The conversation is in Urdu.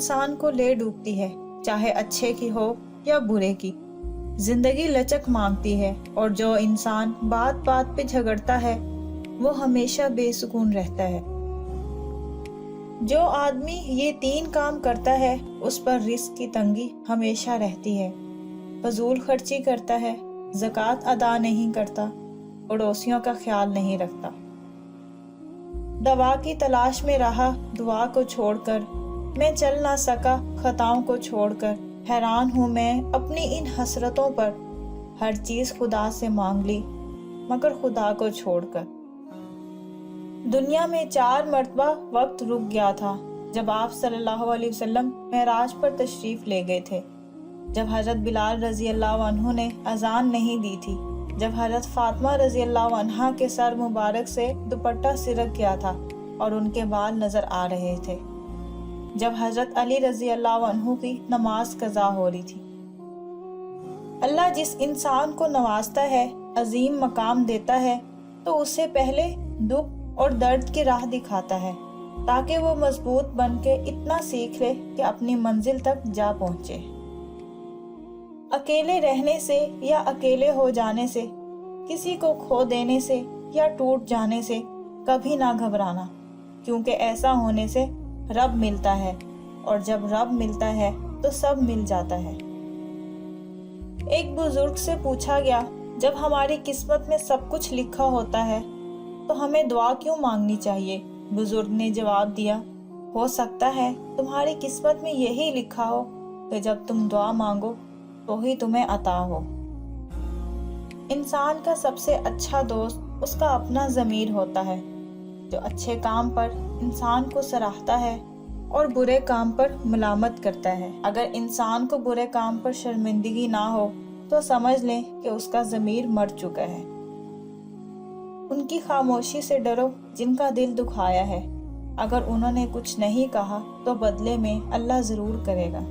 انسان کو لے ڈوبتی ہے، چاہے اچھے کی ہو یا برے کی۔ زندگی لچک مانگتی ہے، اور جو انسان بات بات پہ جھگڑتا ہے وہ ہمیشہ بے سکون رہتا ہے۔ جو آدمی یہ 3 کام کرتا ہے اس پر رزق کی تنگی ہمیشہ رہتی ہے۔ فضول خرچی کرتا ہے، زکوٰۃ ادا نہیں کرتا، پڑوسیوں کا خیال نہیں رکھتا۔ دوا کی تلاش میں رہا دعا کو چھوڑ کر، میں چل نہ سکا خطاؤں کو چھوڑ کر، حیران ہوں میں اپنی ان حسرتوں پر، ہر چیز خدا سے مانگ لی مگر خدا کو چھوڑ کر۔ دنیا میں 4 مرتبہ وقت رک گیا تھا جب آپ صلی اللہ علیہ وسلم معراج پر تشریف لے گئے تھے، جب حضرت بلال رضی اللہ عنہ نے اذان نہیں دی تھی، جب حضرت فاطمہ رضی اللہ عنہا کے سر مبارک سے دوپٹہ سرک گیا تھا اور ان کے بال نظر آ رہے تھے، جب حضرت علی رضی اللہ عنہ کی نماز قضا ہو رہی تھی۔ اللہ جس انسان کو نوازتا ہے، عظیم مقام دیتا ہے، تو اسے پہلے دکھ اور درد کی راہ دکھاتا ہے تاکہ وہ مضبوط بن کے اتنا سیکھ لے کہ اپنی منزل تک جا پہنچے۔ اکیلے رہنے سے یا اکیلے ہو جانے سے، کسی کو کھو دینے سے یا ٹوٹ جانے سے کبھی نہ گھبرانا، کیونکہ ایسا ہونے سے رب ملتا ہے، اور جب رب ملتا ہے تو سب مل جاتا ہے۔ ایک بزرگ سے پوچھا گیا، جب ہماری قسمت میں سب کچھ لکھا ہوتا ہے تو ہمیں دعا کیوں مانگنی چاہیے؟ بزرگ نے جواب دیا، ہو سکتا ہے تمہاری قسمت میں یہی لکھا ہو کہ جب تم دعا مانگو تو ہی تمہیں عطا ہو۔ انسان کا سب سے اچھا دوست اس کا اپنا ضمیر ہوتا ہے، جو اچھے کام پر انسان کو سراہتا ہے اور برے کام پر ملامت کرتا ہے۔ اگر انسان کو برے کام پر شرمندگی نہ ہو تو سمجھ لیں کہ اس کا ضمیر مر چکا ہے۔ ان کی خاموشی سے ڈرو جن کا دل دکھایا ہے، اگر انہوں نے کچھ نہیں کہا تو بدلے میں اللہ ضرور کرے گا۔